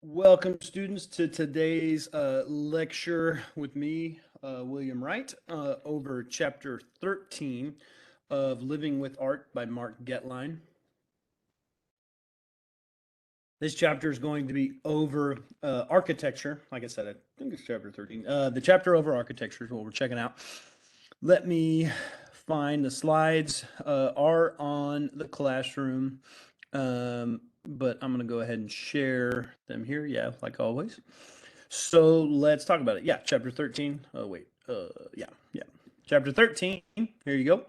Welcome, students, to today's lecture with me, William Wright, over Chapter 13 of Living with Art by Mark Getlein. This chapter is going to be over architecture. Like I said, I think it's Chapter 13. The chapter over architecture is what we're checking out. Let me find the slides are on the classroom. But I'm going to go ahead and share them here. Yeah, like always. So let's talk about it. Yeah, chapter 13. Oh, wait. Yeah. Chapter 13. Here you go.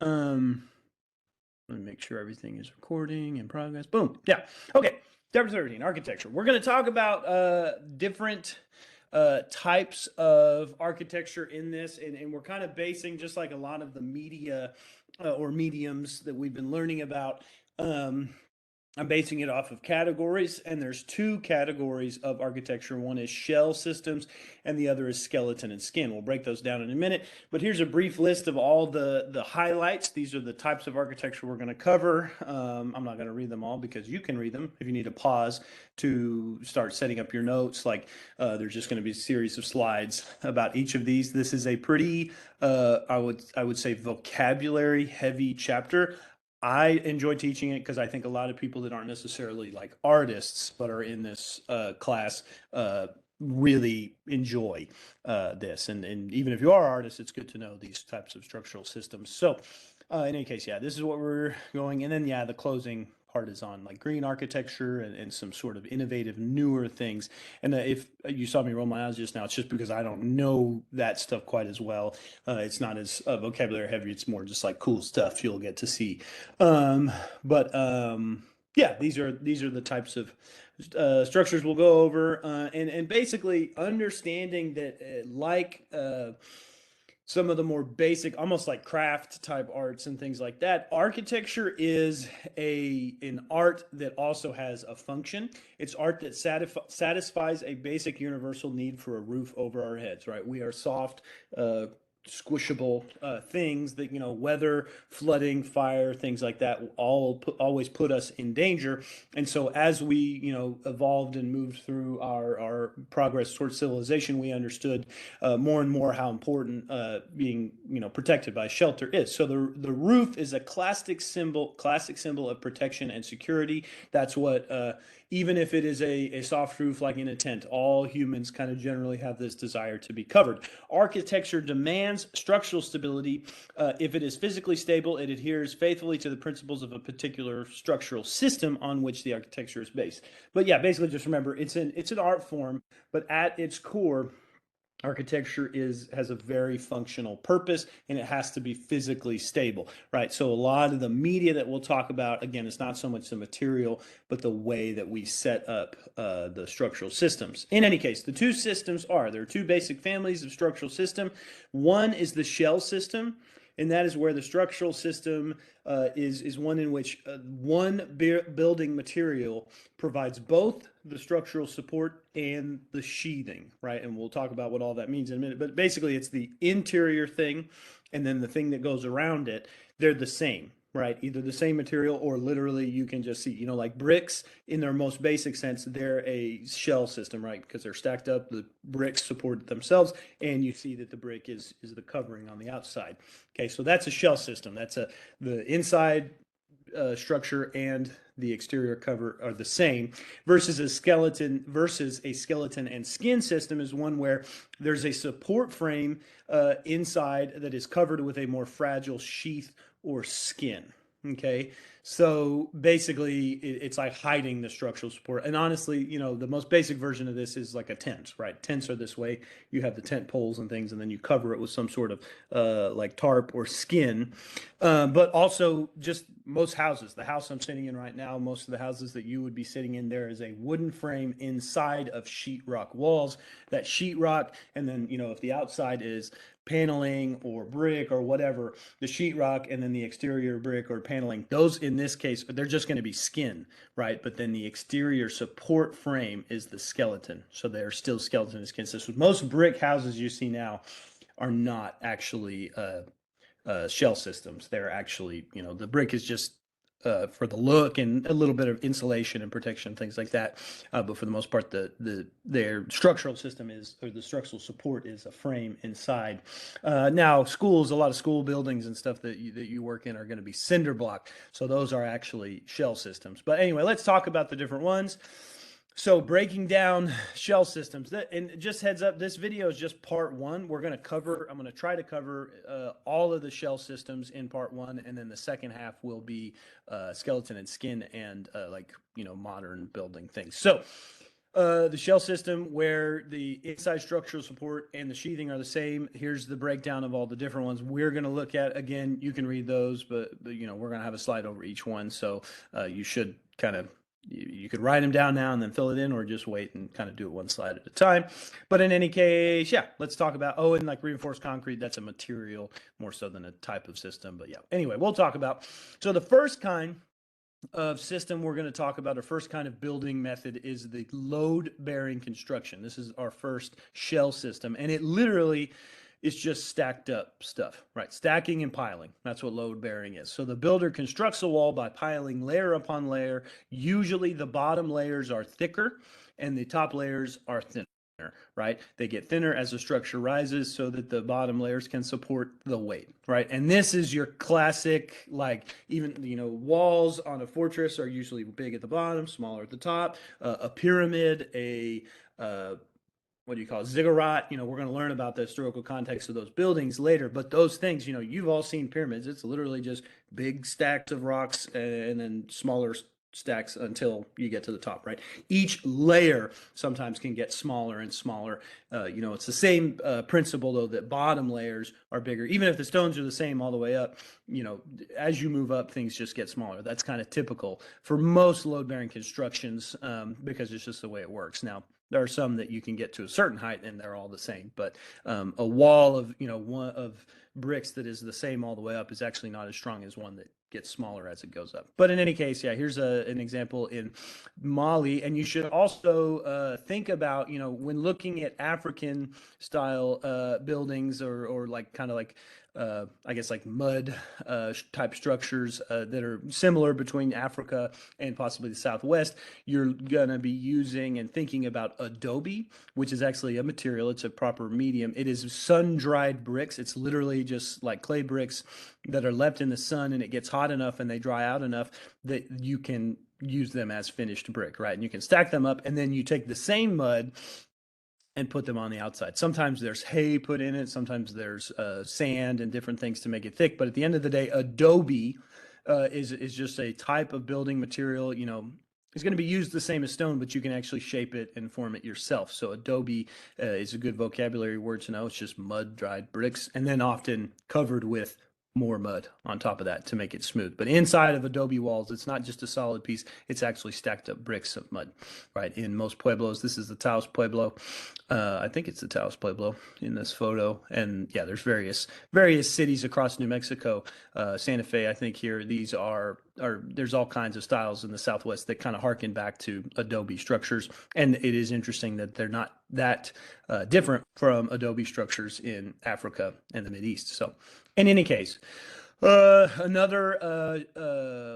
Let me make sure everything is recording in progress. Boom. Yeah. Okay. Chapter 13, architecture. We're going to talk about different types of architecture in this, and we're kind of basing just like a lot of the media or mediums that we've been learning about. I'm basing it off of categories, and there's two categories of architecture. One is shell systems, and the other is skeleton and skin. We'll break those down in a minute, but here's a brief list of all the highlights. These are the types of architecture we're going to cover. I'm not going to read them all because you can read them if you need to pause to start setting up your notes. There's just going to be a series of slides about each of these. This is a pretty, I would say, vocabulary heavy chapter. I enjoy teaching it because I think a lot of people that aren't necessarily like artists but are in this class really enjoy this. And even if you are artists, it's good to know these types of structural systems. So in any case, yeah, this is what we're going. And then, yeah, the closing part is on like green architecture and some sort of innovative, newer things. And if you saw me roll my eyes just now, it's just because I don't know that stuff quite as well. It's not as vocabulary heavy. It's more just like cool stuff you'll get to see. Yeah, these are the types of structures we'll go over, and basically understanding that some of the more basic, almost like craft type arts and things like that, architecture is an art that also has a function. It's art that satisfies a basic universal need for a roof over our heads, right? We are soft, squishable things that, weather, flooding, fire, things like that always put us in danger. And so as we evolved and moved through our progress towards civilization, we understood more and more how important being protected by shelter is. So the roof is a classic symbol of protection and security. That's what even if it is a soft roof like in a tent, all humans kind of generally have this desire to be covered. Architecture demands structural stability. If it is physically stable, it adheres faithfully to the principles of a particular structural system on which the architecture is based. But yeah, basically just remember it's an art form, but at its core, architecture has a very functional purpose, and it has to be physically stable, right? So a lot of the media that we'll talk about, again, it's not so much the material, but the way that we set up the structural systems. In any case, the two systems there are two basic families of structural system. One is the shell system, and that is where the structural system is one in which one building material provides both the structural support and the sheathing, right? And we'll talk about what all that means in a minute. But basically, it's the interior thing and then the thing that goes around it. They're the same, right? Either the same material or literally you can just see, like bricks in their most basic sense, they're a shell system, right? Because they're stacked up, the bricks support themselves, and you see that the brick is the covering on the outside. Okay, so that's a shell system. That's the inside structure and the exterior cover are the same, versus a skeleton and skin system is one where there's a support frame inside that is covered with a more fragile sheath or skin. Okay, so basically it's like hiding the structural support. And honestly, the most basic version of this is like a tent, right? Tents are this way. You have the tent poles and things, and then you cover it with some sort of like tarp or skin. But also just most houses, the house I'm sitting in right now, most of the houses that you would be sitting in, there is a wooden frame inside of sheetrock walls. That sheetrock, and then if the outside is paneling or brick or whatever, the sheetrock and then the exterior brick or paneling, those in this case, they're just going to be skin, right? But then the exterior support frame is the skeleton. So they're still skeleton and skin systems. Most brick houses you see now are not actually shell systems. They're actually, the brick is just for the look and a little bit of insulation and protection, things like that. But for the most part, their structural system is, or the structural support is a frame inside. Now, schools, a lot of school buildings and stuff that you work in are going to be cinder block. So those are actually shell systems. But anyway, let's talk about the different ones. So breaking down shell systems, and just heads up, this video is just part one. I'm going to try to cover all of the shell systems in part one, and then the second half will be skeleton and skin and modern building things. So the shell system, where the inside structural support and the sheathing are the same. Here's the breakdown of all the different ones we're going to look at. Again, you can read those, but we're going to have a slide over each one, so you should kind of, you could write them down now and then fill it in, or just wait and kind of do it one slide at a time. But in any case, yeah, let's talk about, and like reinforced concrete, that's a material more so than a type of system. But yeah, anyway, we'll talk about, so the first kind of system we're going to talk about, our first kind of building method, is the load bearing construction. This is our first shell system, and it literally is just stacked up stuff, right? Stacking and piling. That's what load bearing is. So the builder constructs a wall by piling layer upon layer. Usually the bottom layers are thicker and the top layers are thinner, right? They get thinner as the structure rises so that the bottom layers can support the weight, right? And this is your classic, like, even, walls on a fortress are usually big at the bottom, smaller at the top. A pyramid, what do you call it, ziggurat. We're going to learn about the historical context of those buildings later, but those things, you've all seen pyramids. It's literally just big stacks of rocks and then smaller stacks until you get to the top, right? Each layer sometimes can get smaller and smaller. It's the same principle, though, that bottom layers are bigger. Even if the stones are the same all the way up, as you move up, things just get smaller. That's kind of typical for most load-bearing constructions, because it's just the way it works. Now, there are some that you can get to a certain height and they're all the same, but a wall of one of bricks that is the same all the way up is actually not as strong as one that gets smaller as it goes up. But in any case, yeah, here's an example in Mali. And you should also think about, when looking at African style buildings, or like kind of like I guess like mud type structures that are similar between Africa and possibly the Southwest, you're going to be using and thinking about adobe, which is actually a material. It's a proper medium. It is sun-dried bricks. It's literally just like clay bricks that are left in the sun, and it gets hot enough and they dry out enough that you can use them as finished brick, right? And you can stack them up, and then you take the same mud and put them on the outside. Sometimes there's hay put in it. Sometimes there's sand and different things to make it thick. But at the end of the day, adobe is just a type of building material. It's going to be used the same as stone, but you can actually shape it and form it yourself. So adobe is a good vocabulary word to know. It's just mud dried bricks, and then often covered with more mud on top of that to make it smooth. But inside of adobe walls, it's not just a solid piece, it's actually stacked up bricks of mud, right? In most pueblos, this is the Taos Pueblo. I think it's the Taos Pueblo in this photo. And yeah, there's various cities across New Mexico. Santa Fe, I think here, these are there's all kinds of styles in the Southwest that kind of harken back to adobe structures. And it is interesting that they're not that different from adobe structures in Africa and the Mideast. So in any case, another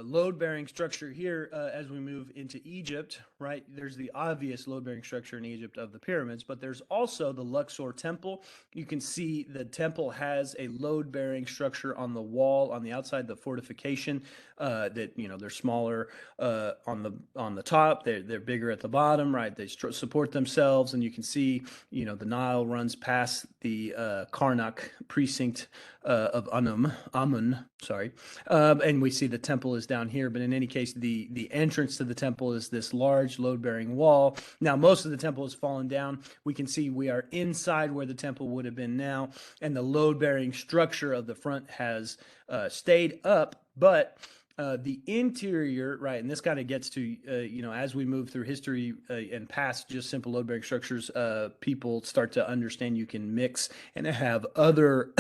load-bearing structure here as we move into Egypt, right? There's the obvious load-bearing structure in Egypt of the pyramids, but there's also the Luxor Temple. You can see the temple has a load-bearing structure on the wall on the outside, the fortification that, they're smaller on the top, they're bigger at the bottom, right? They support themselves, and you can see, the Nile runs past the Karnak precinct of Amun, sorry. And we see the temple is down here, but in any case, the entrance to the temple is this large load-bearing wall. Now, most of the temple has fallen down. We can see we are inside where the temple would have been now, and the load-bearing structure of the front has stayed up, but the interior, right, and this kind of gets to, as we move through history and past just simple load-bearing structures, people start to understand you can mix and have other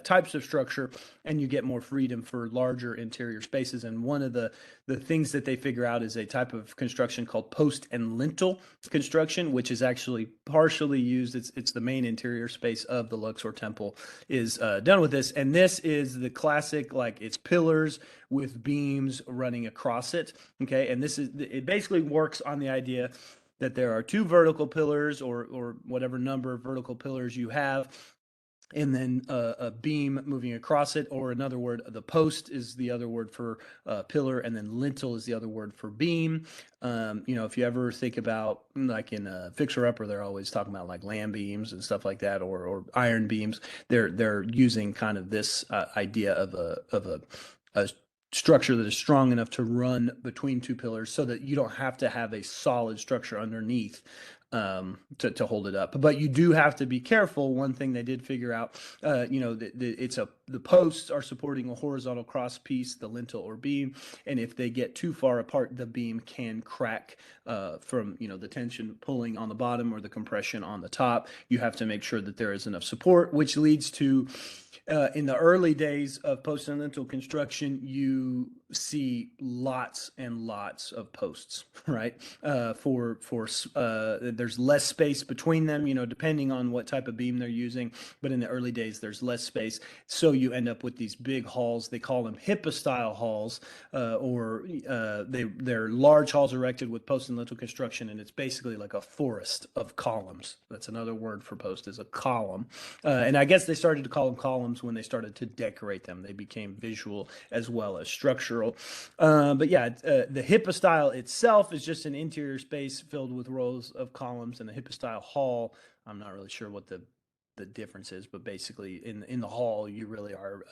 types of structure, and you get more freedom for larger interior spaces. And one of the things that they figure out is a type of construction called post and lintel construction, which is actually partially used. It's the main interior space of the Luxor Temple is done with this. And this is the classic, like, it's pillars with beams beams running across it. Okay, and it basically works on the idea that there are two vertical pillars, or whatever number of vertical pillars you have, and then a beam moving across it, or another word, the post is the other word for pillar, and then lintel is the other word for beam. If you ever think about, like in Fixer Upper, they're always talking about like land beams and stuff like that, or iron beams. They're using kind of this idea of a structure that is strong enough to run between two pillars, so that you don't have to have a solid structure underneath to hold it up. But you do have to be careful. One thing they did figure out, the posts are supporting a horizontal cross piece, the lintel or beam, and if they get too far apart, the beam can crack from the tension pulling on the bottom or the compression on the top. You have to make sure that there is enough support, which leads to in the early days of post and lintel construction, you see lots and lots of posts, right? There's less space between them, depending on what type of beam they're using. But in the early days, there's less space, so you end up with these big halls. They call them hippo-style halls, they're large halls erected with post and lintel construction, and it's basically like a forest of columns. That's another word for post, is a column. And I guess they started to call them columns when they started to decorate them. They became visual as well as structural. But yeah, the hippo-style itself is just an interior space filled with rows of columns, and the hippo-style hall, I'm not really sure what the difference is, but basically in the hall you really are.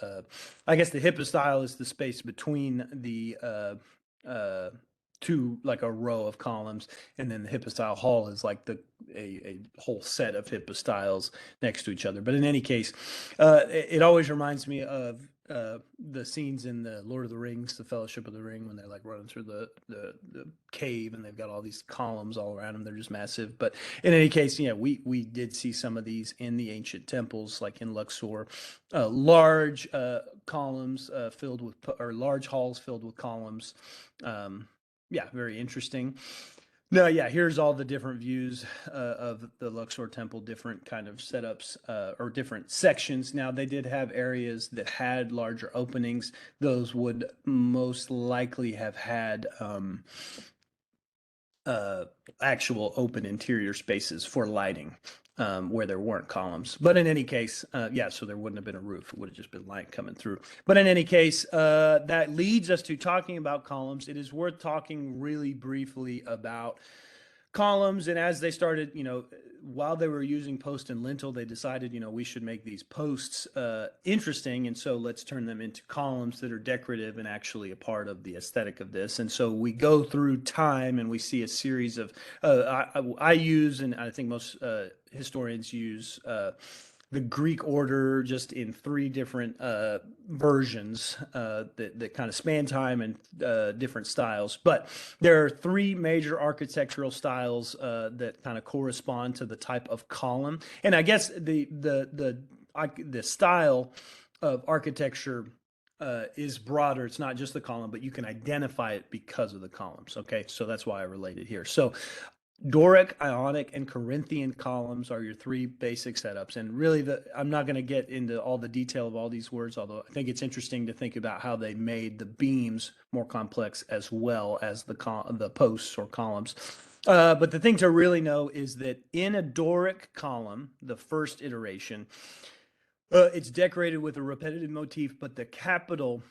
I guess the hippo-style is the space between the two, like a row of columns, and then the hippo-style hall is like a whole set of hippo-styles next to each other. But in any case, it always reminds me of the scenes in the Lord of the Rings, the Fellowship of the Ring, when they're like running through the cave, and they've got all these columns all around them. They're just massive. But in any case, we did see some of these in the ancient temples, like in Luxor, large columns filled with, or large halls filled with columns. Very interesting. No, yeah, here's all the different views of the Luxor temple, different kind of setups or different sections. Now, they did have areas that had larger openings. Those would most likely have had actual open interior spaces for lighting, where there weren't columns. But in any case, so there wouldn't have been a roof. It would have just been light coming through. But in any case, that leads us to talking about columns. It is worth talking really briefly about columns. And as they started, while they were using post and lintel, they decided, we should make these posts interesting. And so let's turn them into columns that are decorative and actually a part of the aesthetic of this. And so we go through time and we see a series of, I use, and I think most historians use, the Greek order, just in three different versions that kind of span time and different styles. But there are three major architectural styles that kind of correspond to the type of column. And I guess the style of architecture is broader. It's not just the column, but you can identify it because of the columns. Okay, so that's why I relate it here. So Doric, Ionic, and Corinthian columns are your three basic setups. And really, I'm not going to get into all the detail of all these words, although I think it's interesting to think about how they made the beams more complex as well as the posts or columns. But the thing to really know is that in a Doric column, the first iteration, it's decorated with a repetitive motif, but the capital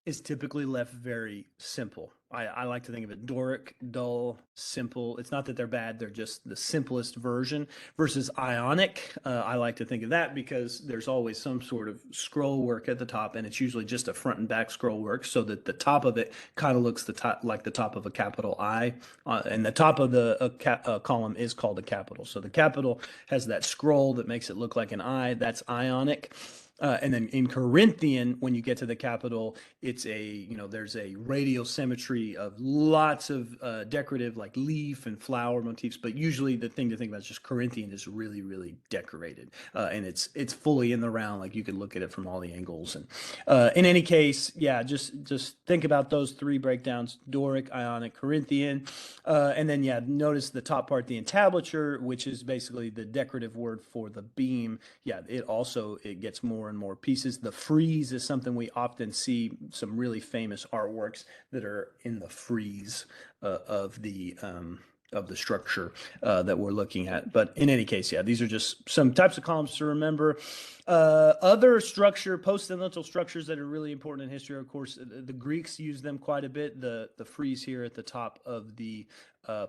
is typically left very simple. I like to think of it Doric, dull, simple. It's not that they're bad, they're just the simplest version. Versus Ionic, I like to think of that because there's always some sort of scroll work at the top, and it's usually just a front and back scroll work, so that the top of it kind of looks like the top of a capital I, and the top of the column is called a capital. So the capital has that scroll that makes it look like an I. That's Ionic. And then in Corinthian, when you get to the capital, it's there's a radial symmetry of lots of decorative, like leaf and flower motifs. But usually the thing to think about is just Corinthian is really, really decorated. And it's fully in the round, like you can look at it from all the angles. And in any case, just think about those three breakdowns: Doric, Ionic, Corinthian. And then, notice the top part, the entablature, which is basically the decorative word for the beam. It gets more more and more pieces. The frieze is something we often see, some really famous artworks that are in the frieze of the structure that we're looking at. But in any case, yeah, these are just some types of columns to remember. Other structure, post and lintel structures that are really important in history, of course, the Greeks use them quite a bit. The frieze here at the top of the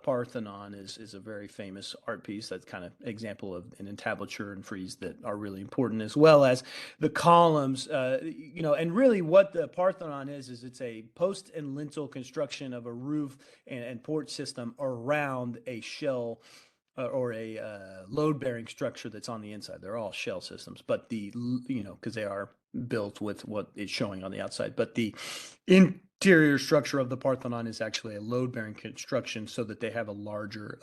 Parthenon is a very famous art piece. That's kind of example of an entablature and frieze that are really important, as well as the columns. And really what the Parthenon is it's a post and lintel construction of a roof and porch system around a shell or a load-bearing structure that's on the inside. They're all shell systems, but because they are built with what is showing on the outside. But the interior structure of the Parthenon is actually a load-bearing construction, so that they have a larger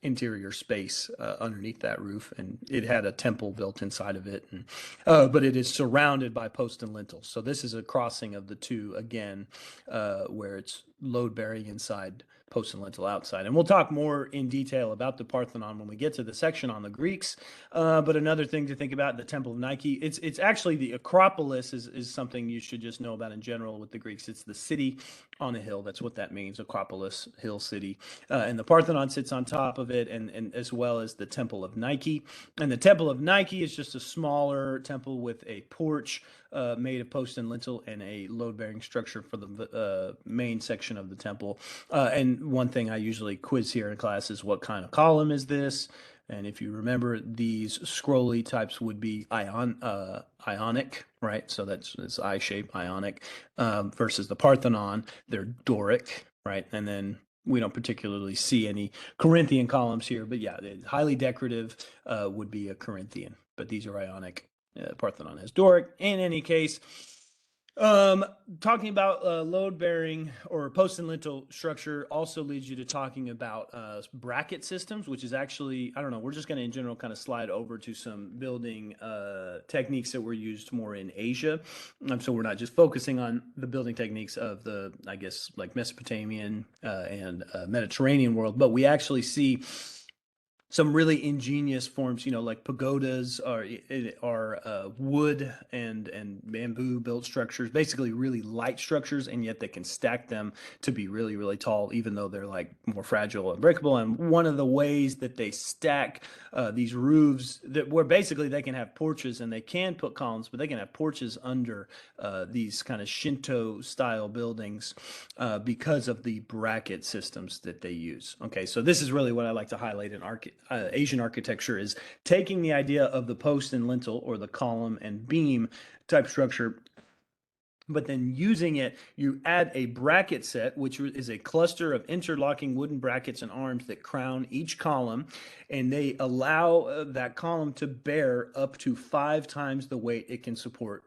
interior space underneath that roof, and it had a temple built inside of it. But it is surrounded by post and lintels. So this is a crossing of the two again, where it's load-bearing inside, post and lintel outside. And we'll talk more in detail about the Parthenon when we get to the section on the Greeks. But another thing to think about, the Temple of Nike, it's actually the Acropolis is something you should just know about in general with the Greeks. It's the city on a hill. That's what that means, Acropolis, hill city. And the Parthenon sits on top of it, and as well as the Temple of Nike. And the Temple of Nike is just a smaller temple with a porch made of post and lintel and a load-bearing structure for the main section of the temple. And one thing I usually quiz here in class is, what kind of column is this? And if you remember, these scrolly types would be Ionic, right? So that's I shape, Ionic, versus the Parthenon, they're Doric, right? And then we don't particularly see any Corinthian columns here, but yeah, highly decorative would be a Corinthian, but these are Ionic. Parthenon has Doric. In any case, talking about load bearing or post and lintel structure also leads you to talking about bracket systems, which is actually, I don't know, we're just going to in general kind of slide over to some building techniques that were used more in Asia. So we're not just focusing on the building techniques of the, I guess, like Mesopotamian and Mediterranean world, but we actually see some really ingenious forms, like pagodas are wood and bamboo built structures, basically really light structures, and yet they can stack them to be really, really tall, even though they're like more fragile and breakable. And one of the ways that they stack these roofs, where basically they can have porches and they can put columns, but they can have porches under these kind of Shinto style buildings because of the bracket systems that they use. Okay, so this is really what I like to highlight in Asian architecture, is taking the idea of the post and lintel, or the column and beam type structure, but then using it, you add a bracket set, which is a cluster of interlocking wooden brackets and arms that crown each column, and they allow that column to bear up to 5 times the weight it can support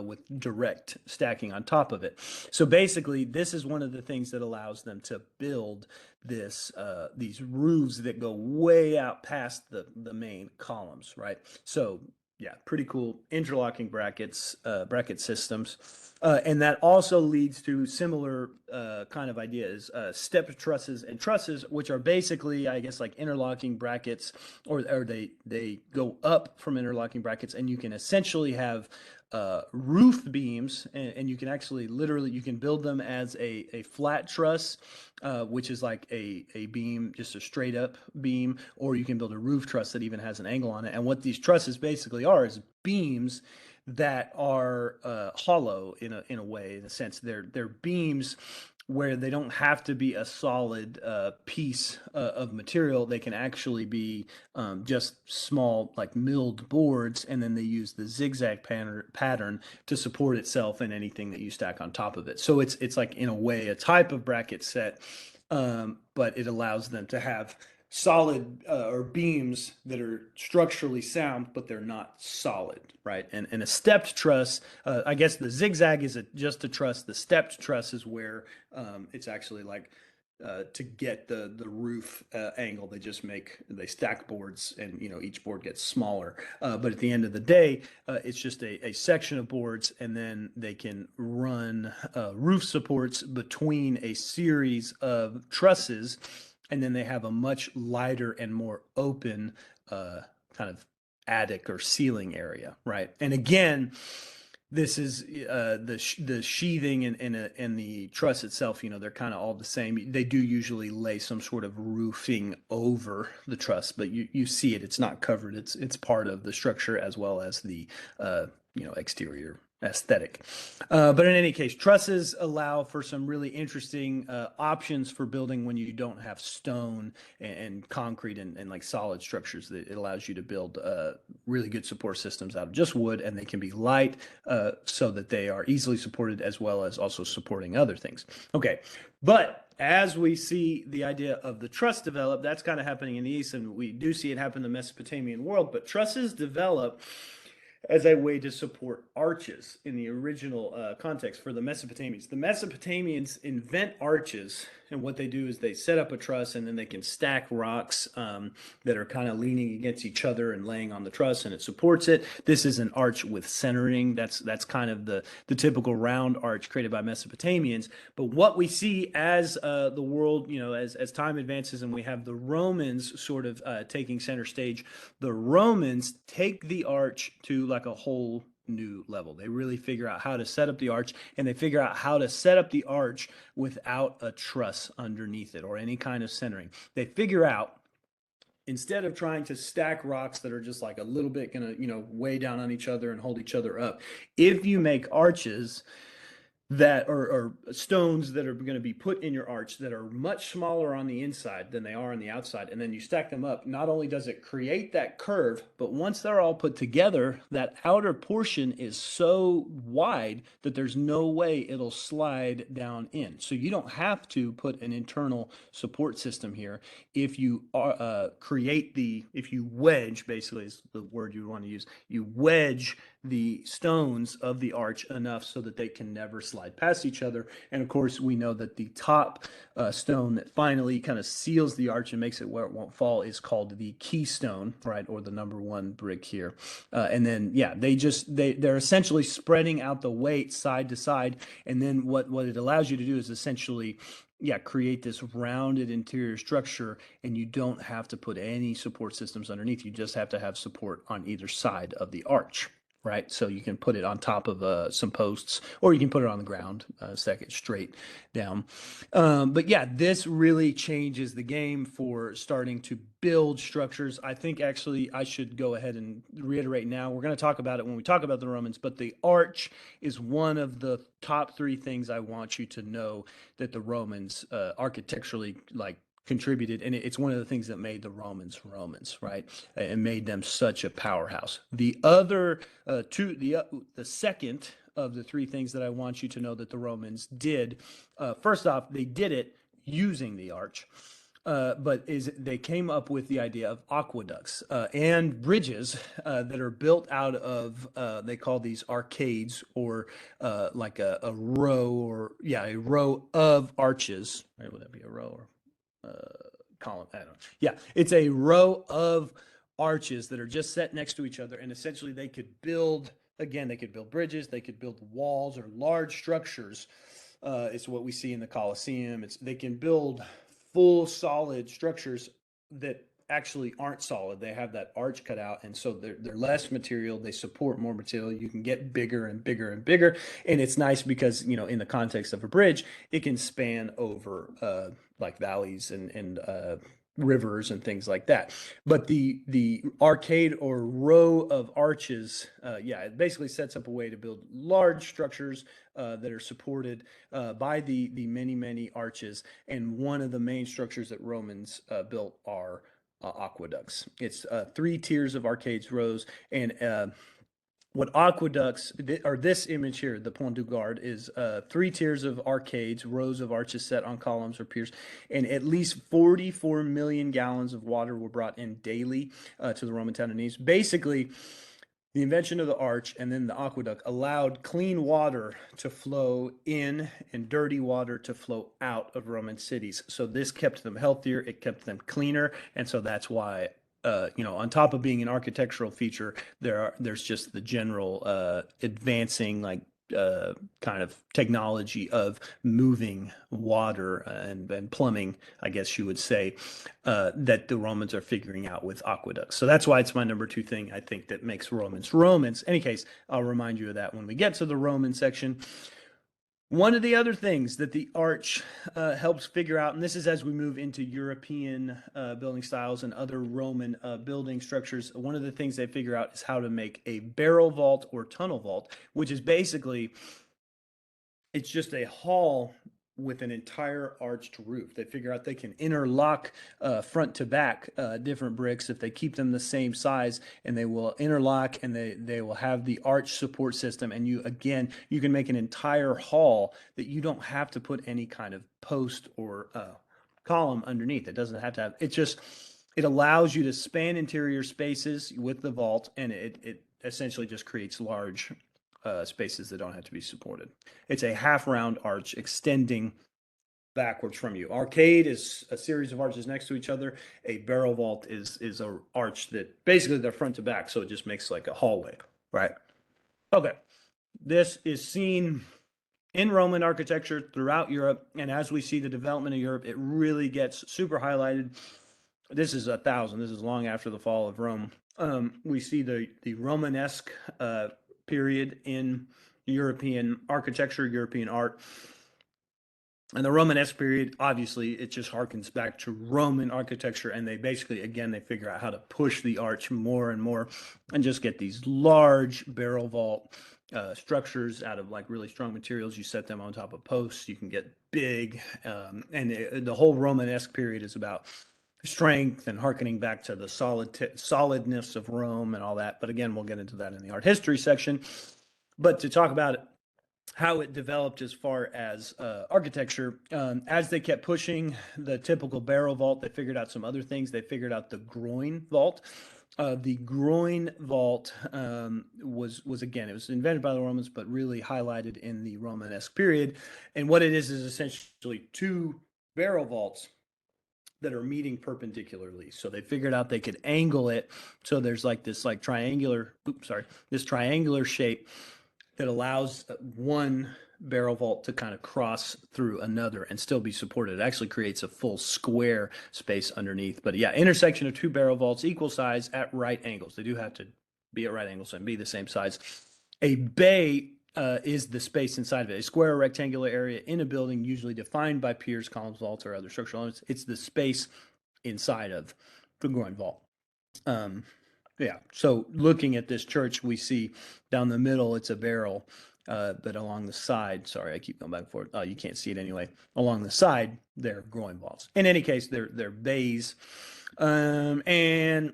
with direct stacking on top of it. So basically, this is one of the things that allows them to build these roofs that go way out past the main columns, right? So yeah, pretty cool interlocking brackets, bracket systems. And that also leads to similar kind of ideas, step trusses and trusses, which are basically, I guess, like interlocking brackets, or they go up from interlocking brackets, and you can essentially have roof beams, and you can actually literally, you can build them as a flat truss, which is like a beam, just a straight up beam, or you can build a roof truss that even has an angle on it. And what these trusses basically are is beams that are hollow in a way, in a sense. They're beams where they don't have to be a solid piece of material. They can actually be just small, like milled boards, and then they use the zigzag pattern to support itself and anything that you stack on top of it. So it's like, in a way, a type of bracket set, but it allows them to have solid or beams that are structurally sound, but they're not solid, right? And a stepped truss, I guess the zigzag is just a truss. The stepped truss is where it's actually like to get the roof angle. They stack boards, and each board gets smaller. But at the end of the day, it's just a section of boards, and then they can run roof supports between a series of trusses, and then they have a much lighter and more open kind of attic or ceiling area, right? And again, this is the sheathing and the truss itself. They're kind of all the same. They do usually lay some sort of roofing over the truss, but you see it. It's not covered. It's part of the structure as well as the exterior aesthetic. But in any case, trusses allow for some really interesting options for building when you don't have stone and concrete and like solid structures. That it allows you to build really good support systems out of just wood, and they can be light so that they are easily supported as well as also supporting other things. Okay, but as we see the idea of the truss develop, that's kind of happening in the East, and we do see it happen in the Mesopotamian world, but trusses develop as a way to support arches in the original context for the Mesopotamians. The Mesopotamians invent arches, and what they do is they set up a truss, and then they can stack rocks that are kind of leaning against each other and laying on the truss, and it supports it. This is an arch with centering. That's kind of the typical round arch created by Mesopotamians. But what we see as the world, as time advances, and we have the Romans sort of taking center stage, the Romans take the arch to like a whole new level. They really figure out how to set up the arch, and they figure out how to set up the arch without a truss underneath it or any kind of centering. They figure out, instead of trying to stack rocks that are just like a little bit gonna, weigh down on each other and hold each other up, if you make arches that or stones that are going to be put in your arch that are much smaller on the inside than they are on the outside, and then you stack them up, not only does it create that curve, but once they're all put together, that outer portion is so wide that there's no way it'll slide down in. So you don't have to put an internal support system here. If you if you wedge, basically is the word you want to use, you wedge the stones of the arch enough so that they can never slide past each other. And of course, we know that the top stone that finally kind of seals the arch and makes it where it won't fall is called the keystone, right? Or the number one brick here. And then, yeah, they're essentially spreading out the weight side to side. And then what it allows you to do is essentially create this rounded interior structure, and you don't have to put any support systems underneath. You just have to have support on either side of the arch. Right, so you can put it on top of some posts, or you can put it on the ground, stack it straight down. But yeah, this really changes the game for starting to build structures. I think actually I should go ahead and reiterate now. We're going to talk about it when we talk about the Romans, but the arch is one of the top three things I want you to know that the Romans architecturally contributed, and it's one of the things that made the Romans, right, and made them such a powerhouse. The other the second of the three things that I want you to know that the Romans did, first off, they did it using the arch. But they came up with the idea of aqueducts and bridges that are built out of, they call these arcades, or like a row, a row of arches. Right, would that be a row or column? I don't know. Yeah, it's a row of arches that are just set next to each other, and essentially they could build bridges, they could build walls or large structures. It's what we see in the Colosseum. They can build full solid structures that actually aren't solid. They have that arch cut out, and so they're less material. They support more material. You can get bigger and bigger and bigger, and it's nice because in the context of a bridge, it can span over like valleys and rivers and things like that. But the arcade or row of arches, it basically sets up a way to build large structures that are supported by the many arches. And one of the main structures that Romans built are aqueducts. It's three tiers of arcades, rows, and what aqueducts, or this image here, the Pont du Gard, is three tiers of arcades, rows of arches set on columns or piers, and at least 44 million gallons of water were brought in daily to the Roman town of Nice. Basically, the invention of the arch and then the aqueduct allowed clean water to flow in and dirty water to flow out of Roman cities. So this kept them healthier, it kept them cleaner, and so that's why on top of being an architectural feature, there's just the general advancing kind of technology of moving water and plumbing, I guess you would say, that the Romans are figuring out with aqueducts. So that's why it's my number two thing, I think, that makes Romans Romans. Any case, I'll remind you of that when we get to the Roman section. One of the other things that the arch helps figure out, and this is as we move into European building styles and other Roman building structures, one of the things they figure out is how to make a barrel vault or tunnel vault, which is basically, it's just a hall with an entire arched roof. They figure out they can interlock front to back different bricks if they keep them the same size, and they will interlock, and they will have the arch support system. And you can make an entire hall that you don't have to put any kind of post or column underneath. It doesn't have to have. It allows you to span interior spaces with the vault, and it essentially just creates large spaces that don't have to be supported. It's a half round arch extending backwards from you. Arcade is a series of arches next to each other. A barrel vault is a arch that basically they're front to back, so it just makes like a hallway, right? Okay, this is seen in Roman architecture throughout Europe, and as we see the development of Europe, it really gets super highlighted. This is this is long after the fall of Rome. We see the Romanesque period in European architecture, European art. And the Romanesque period, obviously, it just harkens back to Roman architecture, and they basically, again, they figure out how to push the arch more and more and just get these large barrel vault structures out of like really strong materials. You set them on top of posts, you can get big, and the whole Romanesque period is about strength and harkening back to the solidness of Rome and all that. But again, we'll get into that in the art history section. But to talk about how it developed as far as architecture, as they kept pushing the typical barrel vault, they figured out some other things. They figured out the groin vault. The groin vault was again, it was invented by the Romans, but really highlighted in the Romanesque period. And what it is essentially two barrel vaults that are meeting perpendicularly. So they figured out they could angle it so there's like this like triangular shape that allows one barrel vault to kind of cross through another and still be supported. It actually creates a full square space underneath. But yeah, intersection of two barrel vaults equal size at right angles. They do have to be at right angles and be the same size. A bay is the space inside of it. A square or rectangular area in a building, usually defined by piers, columns, vaults, or other structural elements. It's the space inside of the groin vault. Yeah, so looking at this church, we see down the middle, it's a barrel, but along the side, sorry, I keep going back and forth. Oh, you can't see it anyway. Along the side, they're groin vaults. In any case, they're bays. And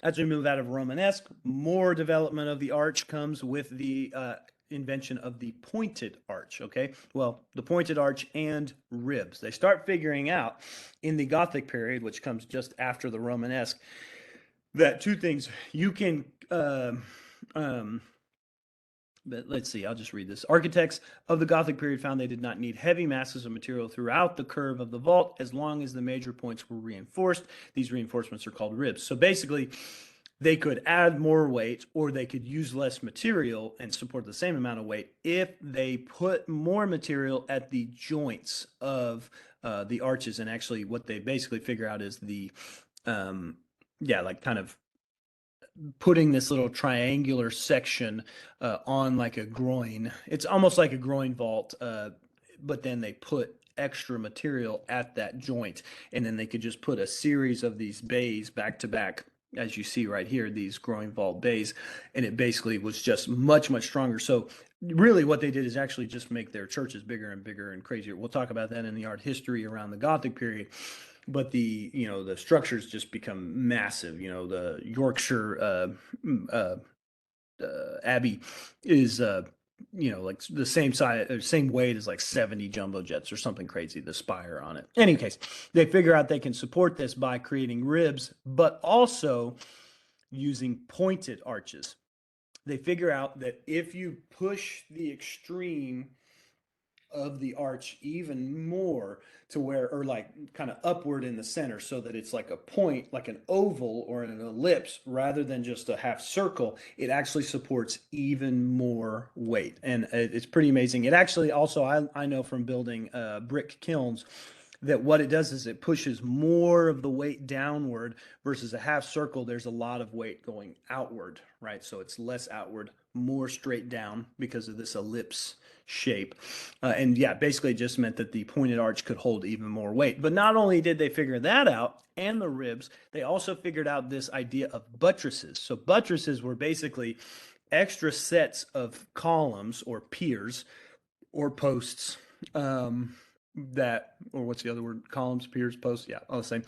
as we move out of Romanesque, more development of the arch comes with the invention of the pointed arch. Okay, well, the pointed arch and ribs. They start figuring out in the Gothic period, which comes just after the Romanesque, that two things you can but let's see, I'll just read this. Architects of the Gothic period found they did not need heavy masses of material throughout the curve of the vault as long as the major points were reinforced. These reinforcements are called ribs. So basically, they could add more weight or they could use less material and support the same amount of weight if they put more material at the joints of the arches. And actually, what they basically figure out is the like kind of putting this little triangular section on like a groin. It's almost like a groin vault, but then they put extra material at that joint, and then they could just put a series of these bays back to back, as you see right here, these groin vault bays, and it basically was just much, much stronger. So really what they did is actually just make their churches bigger and bigger and crazier. We'll talk about that in the art history around the Gothic period. But the structures just become massive. The Yorkshire Abbey is like the same size, same weight as like 70 jumbo jets or something crazy. The spire on it. In any case, they figure out they can support this by creating ribs, but also using pointed arches. They figure out that if you push the extreme of the arch even more to where, or like kind of upward in the center, so that it's like a point, like an oval or an ellipse, rather than just a half circle. It actually supports even more weight. And it's pretty amazing. It actually also, I know from building brick kilns, that what it does is it pushes more of the weight downward versus a half circle. There's a lot of weight going outward, right? So it's less outward, more straight down because of this ellipse shape. And yeah, basically it just meant that the pointed arch could hold even more weight. But not only did they figure that out and the ribs, they also figured out this idea of buttresses. So buttresses were basically extra sets of columns or piers or posts, that, or what's the other word? Columns, piers, posts. Yeah, all the same.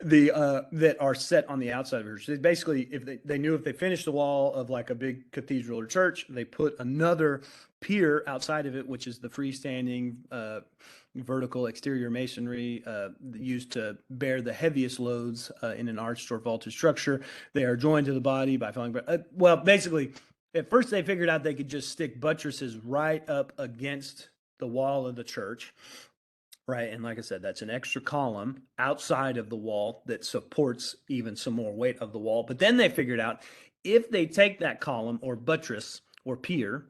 That are set on the outside of it. So basically, if they knew if they finished the wall of like a big cathedral or church, they put another pier outside of it, which is the freestanding vertical exterior masonry used to bear the heaviest loads in an arched or vaulted structure. They are joined to the body by falling. Well, basically, at first they figured out they could just stick buttresses right up against the wall of the church. Right. And like I said, that's an extra column outside of the wall that supports even some more weight of the wall. But then they figured out if they take that column or buttress or pier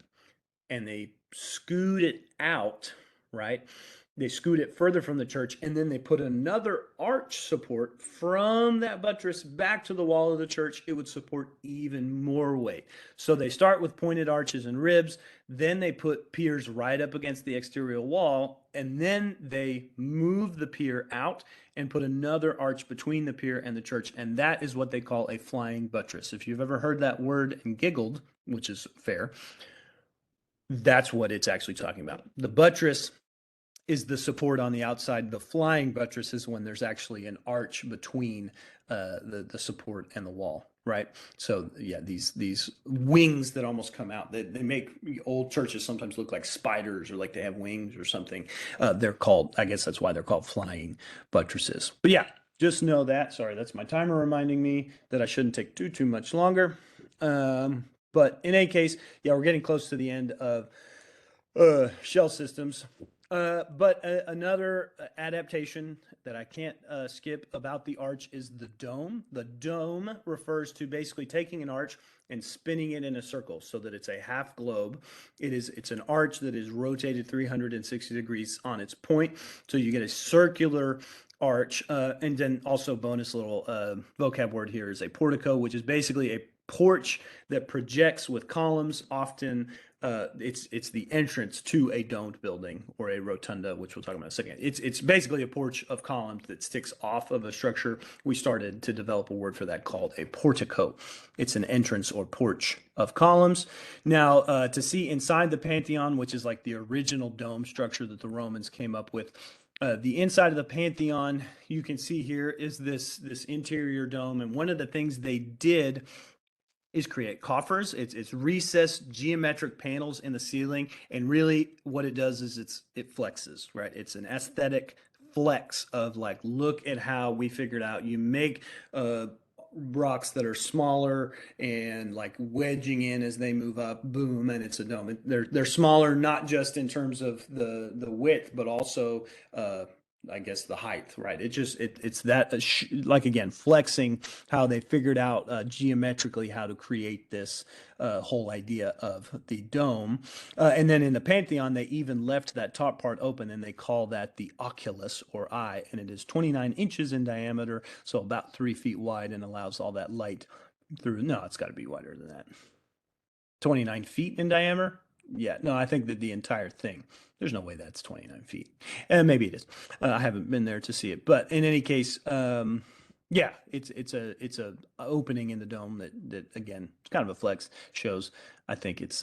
and they scoot it out, right? They scoot it further from the church, and then they put another arch support from that buttress back to the wall of the church. It would support even more weight. So they start with pointed arches and ribs, then they put piers right up against the exterior wall, and then they move the pier out and put another arch between the pier and the church. And that is what they call a flying buttress. If you've ever heard that word and giggled, which is fair, that's what it's actually talking about. The buttress is the support on the outside. The flying buttress is when there's actually an arch between the support and the wall, right? So yeah, these wings that almost come out, they make old churches sometimes look like spiders or like they have wings or something. They're called, I guess that's why they're called flying buttresses. But yeah, just know that. Sorry, that's my timer reminding me that I shouldn't take too much longer. But in any case, yeah, we're getting close to the end of shell systems. But another adaptation that I can't skip about the arch is the dome. The dome refers to basically taking an arch and spinning it in a circle so that it's a half globe. It's an arch that is rotated 360 degrees on its point, so you get a circular arch. And then also bonus little vocab word here is a portico, which is basically a porch that projects with columns. Often it's the entrance to a domed building or a rotunda, which we'll talk about in a second. It's basically a porch of columns that sticks off of a structure. We started to develop a word for that called a portico. It's an entrance or porch of columns. Now, to see inside the Pantheon, which is like the original dome structure that the Romans came up with, the inside of the Pantheon, you can see here is this interior dome. And one of the things they did is create coffers. It's recessed geometric panels in the ceiling, and really what it does is it flexes, right? It's an aesthetic flex of like, look at how we figured out you make rocks that are smaller and like wedging in as they move up, boom, and it's a dome. They're smaller not just in terms of the width, but also I guess the height, right? It's that like again flexing how they figured out geometrically how to create this whole idea of the dome, and then in the Pantheon they even left that top part open and they call that the oculus or eye, and it is 29 inches in diameter, so about 3 feet wide, and allows all that light through. No, it's got to be wider than that. 29 feet in diameter? Yeah, no, I think that the entire thing. There's no way that's 29 feet. And maybe it is. I haven't been there to see it, but in any case, yeah, it's a opening in the dome that again, it's kind of a flex. Shows. I think it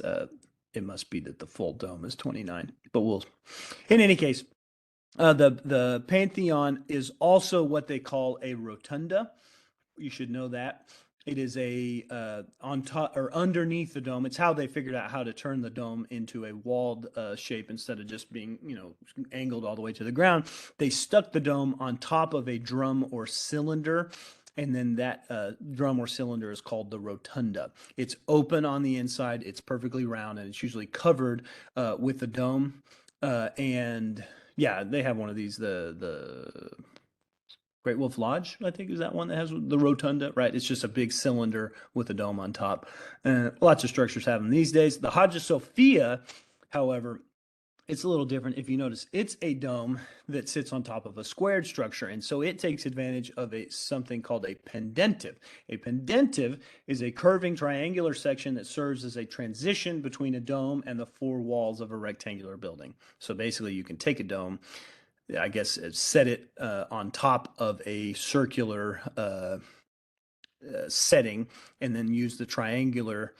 must be that the full dome is 29, but we'll. In any case, the Pantheon is also what they call a rotunda. You should know that. It is a on top or underneath the dome. It's how they figured out how to turn the dome into a walled shape instead of just being, angled all the way to the ground. They stuck the dome on top of a drum or cylinder, and then that drum or cylinder is called the rotunda. It's open on the inside. It's perfectly round, and it's usually covered with the dome. And yeah, they have one of these, the Great Wolf Lodge, I think, is that one that has the rotunda, right? It's just a big cylinder with a dome on top. Lots of structures have them these days. The Hagia Sophia, however, it's a little different. If you notice, it's a dome that sits on top of a squared structure, and so it takes advantage of something called a pendentive. A pendentive is a curving triangular section that serves as a transition between a dome and the four walls of a rectangular building. So basically, you can take a dome, I guess, set it on top of a circular setting, and then use the triangular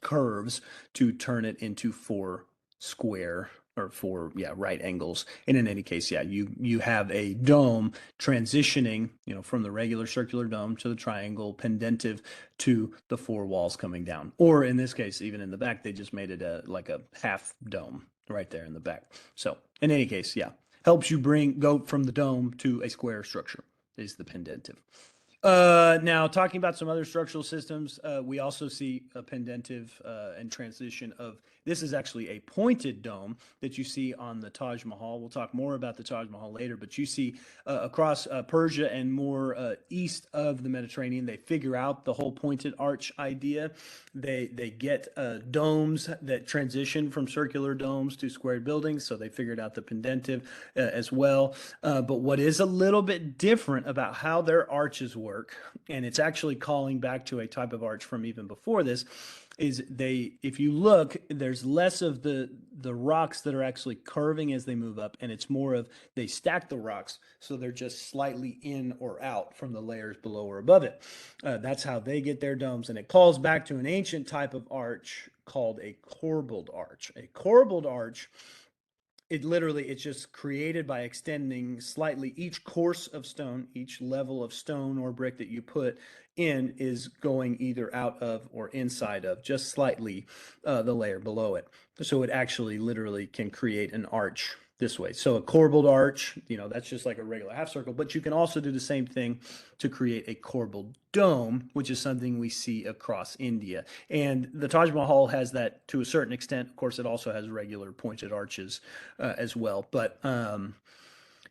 curves to turn it into four square, or four, yeah, right angles. And in any case, yeah, you have a dome transitioning, from the regular circular dome to the triangle pendentive to the four walls coming down. Or in this case, even in the back, they just made it like a half dome right there in the back. So in any case, yeah, helps you go from the dome to a square structure is the pendentive. Now, talking about some other structural systems, we also see a pendentive and transition of, this is actually a pointed dome that you see on the Taj Mahal. We'll talk more about the Taj Mahal later, but you see across Persia and more east of the Mediterranean, they figure out the whole pointed arch idea. They get domes that transition from circular domes to squared buildings, so they figured out the pendentive as well. But what is a little bit different about how their arches work, and it's actually calling back to a type of arch from even before this, is if you look, there's less of the rocks that are actually curving as they move up, and it's more of they stack the rocks so they're just slightly in or out from the layers below or above it. That's how they get their domes, and it calls back to an ancient type of arch called a corbelled arch. A corbelled arch, it's just created by extending slightly each course of stone, each level of stone or brick that you put in is going either out of or inside of just slightly the layer below it. So it actually literally can create an arch this way. So a corbelled arch, that's just like a regular half circle, but you can also do the same thing to create a corbelled dome, which is something we see across India. And the Taj Mahal has that to a certain extent. Of course, it also has regular pointed arches as well. But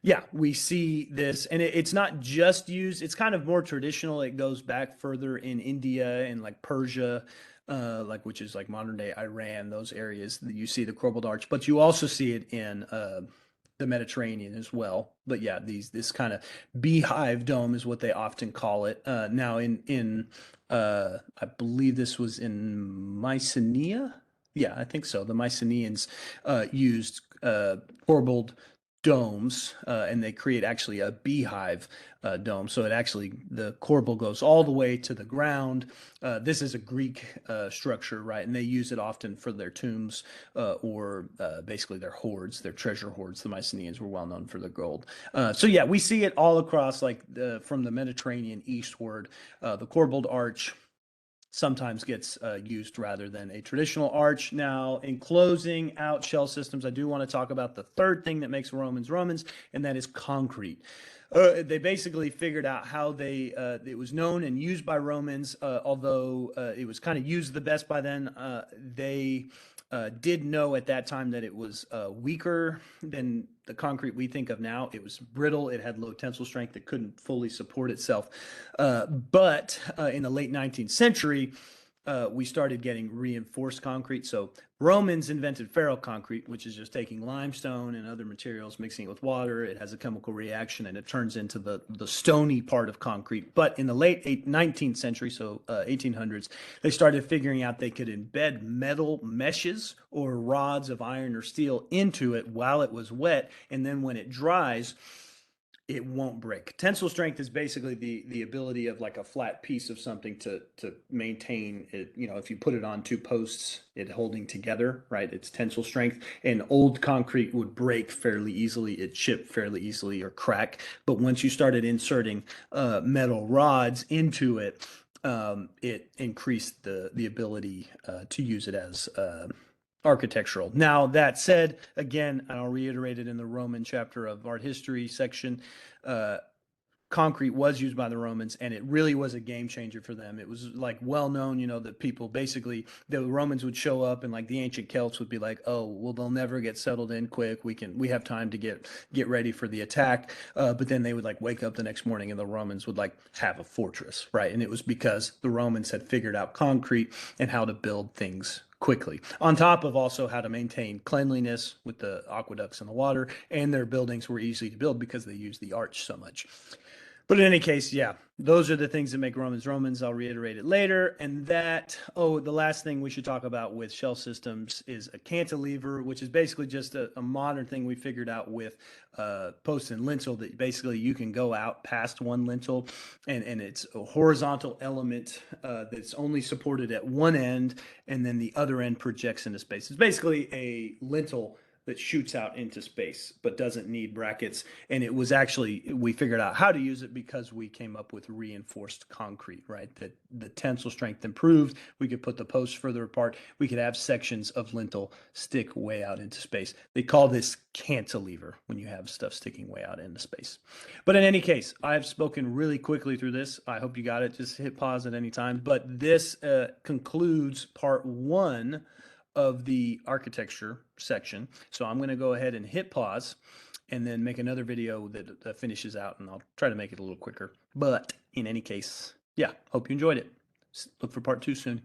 yeah, we see this, and it's not just used, it's kind of more traditional. It goes back further in India and like Persia, which is like modern day Iran, those areas that you see the corbelled arch, but you also see it in the Mediterranean as well. But yeah, this kind of beehive dome is what they often call it. Now in I believe this was in Mycenae. Yeah, I think so. The Mycenaeans used corbelled domes, and they create actually a beehive dome. So the corbel goes all the way to the ground. This is a Greek structure, right? And they use it often for their tombs or basically their hoards, their treasure hoards. The Mycenaeans were well known for their gold. So yeah, we see it all across, like from the Mediterranean eastward. The corbelled arch sometimes gets used rather than a traditional arch. Now, in closing out shell systems, I do want to talk about the third thing that makes Romans Romans, and that is concrete. They basically figured out how it was known and used by Romans, although it was kind of used the best by then. They did know at that time that it was weaker than the concrete we think of now. It was brittle. It had low tensile strength. It couldn't fully support itself. But in the late 19th century, we started getting reinforced concrete. So Romans invented ferroconcrete, which is just taking limestone and other materials, mixing it with water. It has a chemical reaction, and it turns into the stony part of concrete. But in the late 19th century, so 1800s, they started figuring out they could embed metal meshes or rods of iron or steel into it while it was wet, and then when it dries, it won't break. Tensile strength is basically the ability of like a flat piece of something to maintain it. If you put it on two posts, it holding together, right? It's tensile strength. And old concrete would break fairly easily. It chip fairly easily or crack. But once you started inserting metal rods into it, it increased the ability to use it as architectural. Now, that said, again, and I'll reiterate it in the Roman chapter of art history section, concrete was used by the Romans, and it really was a game changer for them. It was like well known, that people basically, the Romans would show up, and like the ancient Celts would be like, oh, well, they'll never get settled in quick. We have time to get ready for the attack. But then they would like wake up the next morning, and the Romans would like have a fortress, right? And it was because the Romans had figured out concrete and how to build things quickly, on top of also how to maintain cleanliness with the aqueducts and the water, and their buildings were easy to build because they used the arch so much. But in any case, yeah, those are the things that make Romans Romans. I'll reiterate it later. And the last thing we should talk about with shell systems is a cantilever, which is basically just a modern thing we figured out with post and lintel, that basically you can go out past one lintel, and it's a horizontal element that's only supported at one end, and then the other end projects into space. It's basically a lintel that shoots out into space but doesn't need brackets. And it was actually, we figured out how to use it because we came up with reinforced concrete, right? That the tensile strength improved. We could put the posts further apart. We could have sections of lintel stick way out into space. They call this cantilever when you have stuff sticking way out into space. But in any case, I've spoken really quickly through this. I hope you got it. Just hit pause at any time. But this concludes part one of the architecture section. So I'm going to go ahead and hit pause and then make another video that finishes out, and I'll try to make it a little quicker. But in any case, yeah, hope you enjoyed it. Look for part two soon.